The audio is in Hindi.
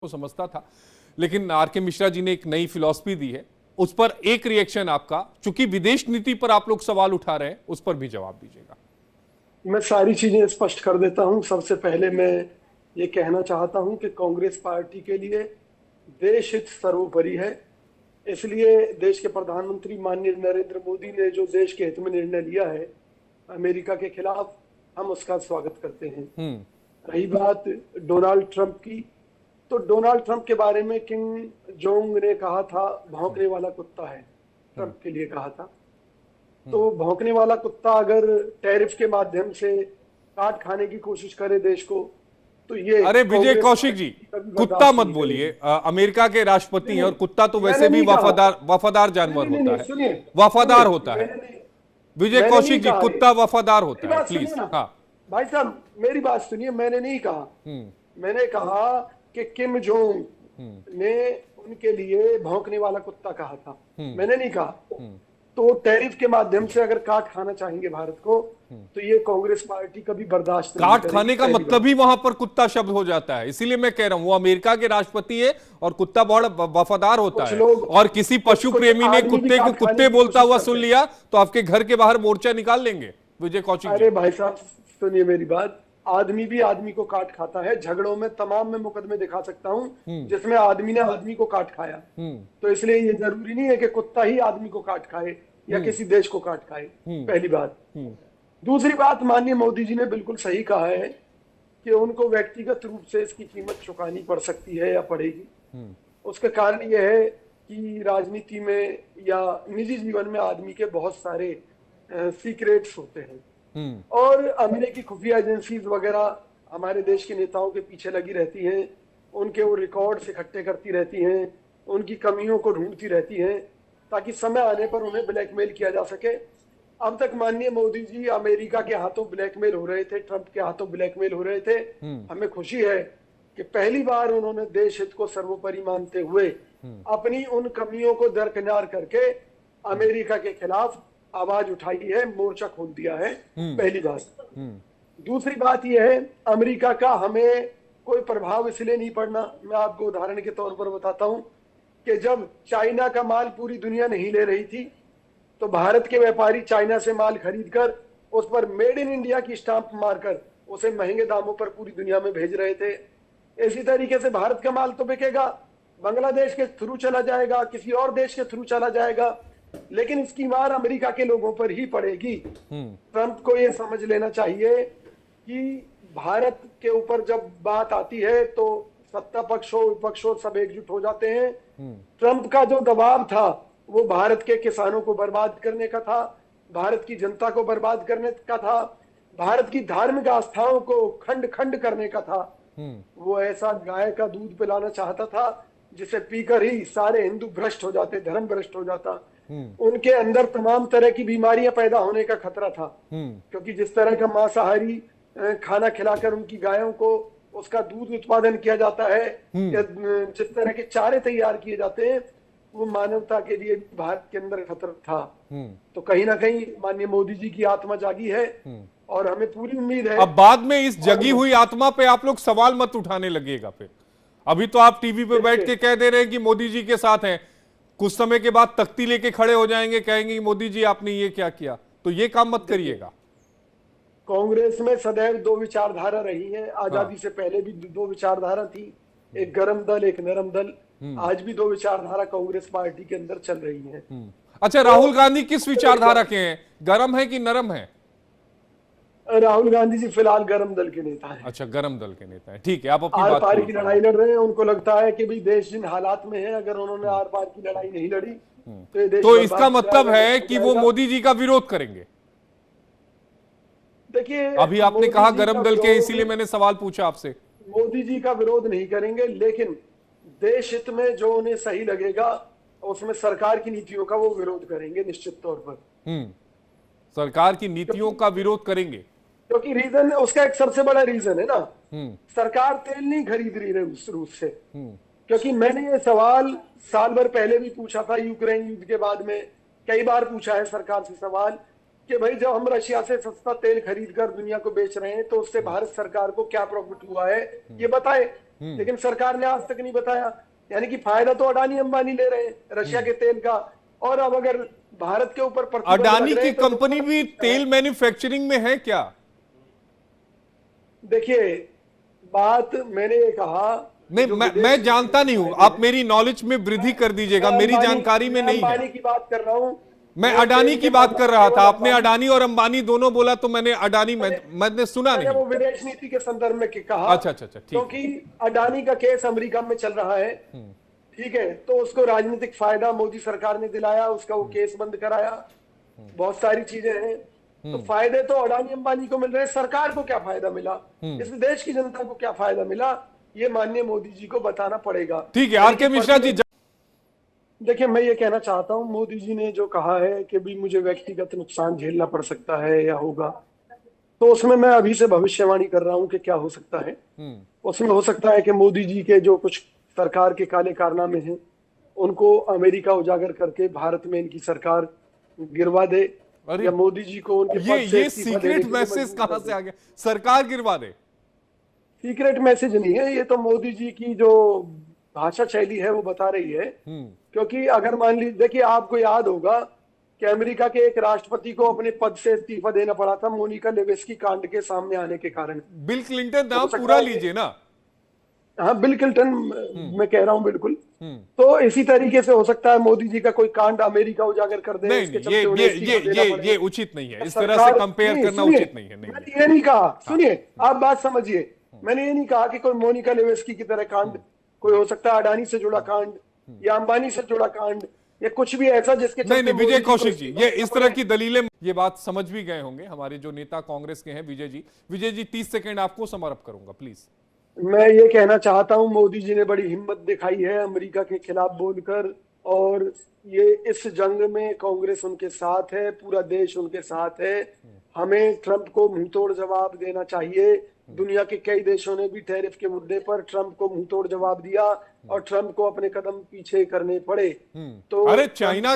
को समझता था, लेकिन आर के मिश्रा जी ने एक नई फिलॉसफी दी है, उस पर एक रिएक्शन आपका, चूंकि विदेश नीति पर आप लोग सवाल उठा रहे हैं, उस पर भी जवाब दीजिएगा। मैं सारी चीजें स्पष्ट कर देता हूं। सबसे पहले मैं ये कहना चाहता हूं कि कांग्रेस पार्टी के लिए देश हित सर्वोपरि है। इसलिए देश के प्रधानमंत्री माननीय नरेंद्र मोदी ने जो देश के हित में निर्णय लिया है अमेरिका के खिलाफ, हम उसका स्वागत करते हैं। रही बात डोनाल्ड ट्रंप की, तो डोनाल्ड ट्रंप के बारे में किम जोंग ने कहा था भौंकने वाला कुत्ता है, ट्रंप के लिए कहा था। तो भौंकने वाला कुत्ता अगर टैरिफ के माध्यम से काट खाने की कोशिश करे देश को, तो ये अरे विजय कौशिक जी, कुत्ता मत बोलिए। अमेरिका के राष्ट्रपति हैं और कुत्ता तो वैसे भी वफादार जानवर होता है, वफादार होता है। विजय कौशिक जी, कुत्ता वफादार होता है, प्लीज। हाँ भाई साहब, मेरी बात सुनिए। मैंने नहीं कहा, मैंने कहा कि किम जोंग ने उनके लिए भौंकने वाला कुत्ता कहा था, मैंने नहीं कहा। तो टैरिफ के माध्यम से अगर काट खाना चाहेंगे भारत को, तो ये कांग्रेस पार्टी कभी बर्दाश्त नहीं काट खाने का मतलब ही वहां पर कुत्ता शब्द हो जाता है, इसीलिए मैं कह रहा हूं वो अमेरिका के राष्ट्रपति है और कुत्ता बहुत वफादार होता है। और किसी पशु प्रेमी ने कुत्ते को कुत्ते बोलता हुआ सुन लिया तो आपके घर के बाहर मोर्चा निकाल लेंगे विजय कौशिक जी। अरे भाई साहब सुनिए मेरी बात, आदमी भी आदमी को काट खाता है। झगड़ों में तमाम मैं मुकदमे दिखा सकता हूं जिसमें आदमी ने आदमी को काट खाया। तो इसलिए ये जरूरी नहीं है कि कुत्ता ही आदमी को काट खाए या किसी देश को काट खाए, पहली बात। दूसरी बात, माननीय मोदी जी ने बिल्कुल सही कहा है कि उनको व्यक्तिगत रूप से इसकी कीमत चुकानी पड़ सकती है या पड़ेगी। उसका कारण यह है कि राजनीति में या निजी जीवन में आदमी के बहुत सारे सीक्रेट्स होते हैं और अमेरिकी खुफिया एजेंसीज वगैरह हमारे देश के नेताओं के पीछे लगी रहती हैं, उनके वो रिकॉर्ड्स इकट्ठे करती रहती हैं, उनकी कमियों को ढूंढती रहती हैं ताकि समय आने पर उन्हें ब्लैकमेल किया जा सके। अब तक माननीय मोदी जी अमेरिका के हाथों ब्लैकमेल हो रहे थे, ट्रंप के हाथों ब्लैकमेल हो रहे थे। हमें खुशी है कि पहली बार उन्होंने देश हित को सर्वोपरि मानते हुए अपनी उन कमियों को दरकिनार करके अमेरिका के खिलाफ आवाज उठाई है, मोर्चा खोल दिया है, पहली बात। दूसरी बात यह है, अमेरिका का हमें कोई प्रभाव इसलिए नहीं पड़ना। मैं आपको उदाहरण के तौर पर बताता हूं कि जब चाइना का माल पूरी दुनिया नहीं ले रही थी, तो भारत के व्यापारी चाइना से माल खरीदकर उस पर मेड इन इंडिया की स्टांप मारकर उसे महंगे दामों पर पूरी दुनिया में भेज रहे थे। इसी तरीके से भारत का माल तो बिकेगा, बांग्लादेश के थ्रू चला जाएगा, किसी और देश के थ्रू चला जाएगा, लेकिन इसकी मार अमेरिका के लोगों पर ही पड़ेगी। ट्रंप को यह समझ लेना चाहिए कि भारत के ऊपर जब बात आती है तो सत्ता पक्ष हो विपक्ष हो सब एकजुट हो जाते हैं। ट्रंप का जो दबाव था वो भारत के किसानों को बर्बाद करने का था, भारत की जनता को बर्बाद करने का था, भारत की धार्मिक आस्थाओं को खंड खंड करने का था। वो ऐसा गाय का दूध पिलाना चाहता था जिसे पीकर ही सारे हिंदू भ्रष्ट हो जाते, धर्म भ्रष्ट हो जाता। उनके अंदर तमाम तरह की बीमारियां पैदा होने का खतरा था, क्योंकि जिस तरह का मांसाहारी खाना खिलाकर उनकी गायों को उसका दूध उत्पादन किया जाता है, जिस तरह के चारे तैयार किए जाते हैं, वो मानवता के लिए भारत के अंदर खतरा था। तो कहीं ना कहीं माननीय मोदी जी की आत्मा जागी है और हमें पूरी उम्मीद है। अब बाद में इस जगी हुई आत्मा पे आप लोग सवाल मत उठाने लगेगा फिर। अभी तो आप टीवी पे बैठ के कह दे रहे हैं कि मोदी जी के साथ हैं, कुछ समय के बाद तख्ती लेके खड़े हो जाएंगे, कहेंगे मोदी जी आपने ये क्या किया, तो ये काम मत करिएगा। कांग्रेस में सदैव दो विचारधारा रही है, आजादी से पहले भी दो विचारधारा थी, एक गर्म दल एक नरम दल। आज भी दो विचारधारा कांग्रेस पार्टी के अंदर चल रही है। अच्छा, राहुल गांधी किस विचारधारा के हैं, गरम है कि नरम है? राहुल गांधी जी फिलहाल गरम दल के नेता हैं। अच्छा, गरम दल के नेता है, ठीक है। आप अपनी आर बात पार की लड़ाई लड़ रहे हैं। उनको लगता है कि भाई देश जिन हालात में है, अगर उन्होंने आर पार की लड़ाई नहीं लड़ी तो इसका मतलब है कि वो मोदी जी का विरोध करेंगे। देखिए, अभी आपने कहा गरम दल के, इसीलिए मैंने सवाल पूछा आपसे। मोदी जी का विरोध नहीं करेंगे, लेकिन देश हित में जो उन्हें सही लगेगा उसमें सरकार की नीतियों का वो विरोध करेंगे निश्चित तौर पर। सरकार की नीतियों का विरोध करेंगे, क्योंकि रीजन उसका एक सबसे बड़ा रीजन है ना, सरकार तेल नहीं खरीद रही है रूस से। क्योंकि मैंने ये सवाल साल भर पहले भी पूछा था, यूक्रेन युद्ध के बाद में कई बार पूछा है सरकार से सवाल कि भाई जब हम रशिया से सस्ता तेल खरीद कर दुनिया को बेच रहे हैं तो उससे भारत सरकार को क्या प्रॉफिट हुआ है ये बताए। लेकिन सरकार ने आज तक नहीं बताया। यानी कि फायदा तो अडानी अंबानी ले रहे हैं रशिया के तेल का। और अब अगर भारत के ऊपर अडानी की कंपनी भी तेल मैन्युफैक्चरिंग में है क्या? देखिए, बात मैंने ये कहा नहीं, मैं जानता नहीं हूं, आप मेरी नॉलेज में वृद्धि कर दीजिएगा, मेरी जानकारी में नहीं है। अंबानी की बात कर रहा हूं, मैं अडानी की बात कर रहा था। आपने अडानी और अंबानी दोनों बोला तो मैंने अडानी मैंने सुना नहीं। वो विदेश नीति के संदर्भ में कहा। अच्छा, ठीक। क्योंकि अडानी का केस अमेरिका में चल रहा है, ठीक है, तो उसको राजनीतिक फायदा मोदी सरकार ने दिलाया, उसका वो केस बंद कराया, बहुत सारी चीजें हैं। तो फायदे तो अडानी अंबानी को मिल रहे हैं, सरकार को क्या फायदा मिला, इस देश की जनता को क्या फायदा मिला, ये माननीय मोदी जी को बताना पड़ेगा। ठीक है, आर के मिश्रा जी। देखिए, मैं ये कहना चाहता हूं, मोदी जी ने जो कहा है कि भी मुझे व्यक्तिगत नुकसान झेलना पड़ सकता है या होगा, तो उसमें मैं अभी से भविष्यवाणी कर रहा हूं कि क्या हो सकता है। उसमें हो सकता है कि मोदी जी के जो कुछ सरकार के काले कारनामे हैं उनको अमेरिका उजागर करके भारत में इनकी सरकार गिरवा दे, या मोदी जी को उनके पद से ये सीक्रेट मैसेज कहां से आ गया, सरकार गिरवा दे? सीक्रेट मैसेज नहीं है, ये तो मोदी जी की जो भाषा शैली है वो बता रही है। क्योंकि अगर मान लीजिए, देखिए आपको याद होगा कि अमेरिका के एक राष्ट्रपति को अपने पद से इस्तीफा देना पड़ा था मोनिका लेविस्की कांड के सामने आने के कारण। बिल क्लिंटन नाम पूरा लीजिए ना। हाँ, बिल क्लिंटन मैं कह रहा हूँ, बिल्कुल। तो इसी तरीके से हो सकता है मोदी जी का कोई कांड अमेरिका उजागर कर दे। नहीं, ये उचित नहीं है, इस तरह से कंपेयर करना उचित नहीं है। मैंने ये नहीं कहा, सुनिए आप बात समझिए, मैंने ये नहीं कहा कि कोई मोनिका लेविस्की की तरह कांड, कोई हो सकता है अडानी से जुड़ा कांड या अंबानी से जुड़ा कांड या कुछ भी ऐसा जिसके नहीं, विजय कौशिक जी, ये इस तरह की दलीलें, ये बात समझ भी गए होंगे हमारे जो नेता कांग्रेस के हैं विजय जी 30 सेकंड आपको समर्पित करूंगा, प्लीज। मैं ये कहना चाहता हूं, मोदी जी ने बड़ी हिम्मत दिखाई है अमेरिका के खिलाफ बोलकर, और ये इस जंग में कांग्रेस उनके साथ है, पूरा देश उनके साथ है। हमें ट्रंप को मुंहतोड़ जवाब देना चाहिए। दुनिया के कई देशों ने भी टैरिफ के मुद्दे पर ट्रंप को मुंहतोड़ जवाब दिया और ट्रंप को अपने कदम पीछे करने पड़े। तो अरे चाइना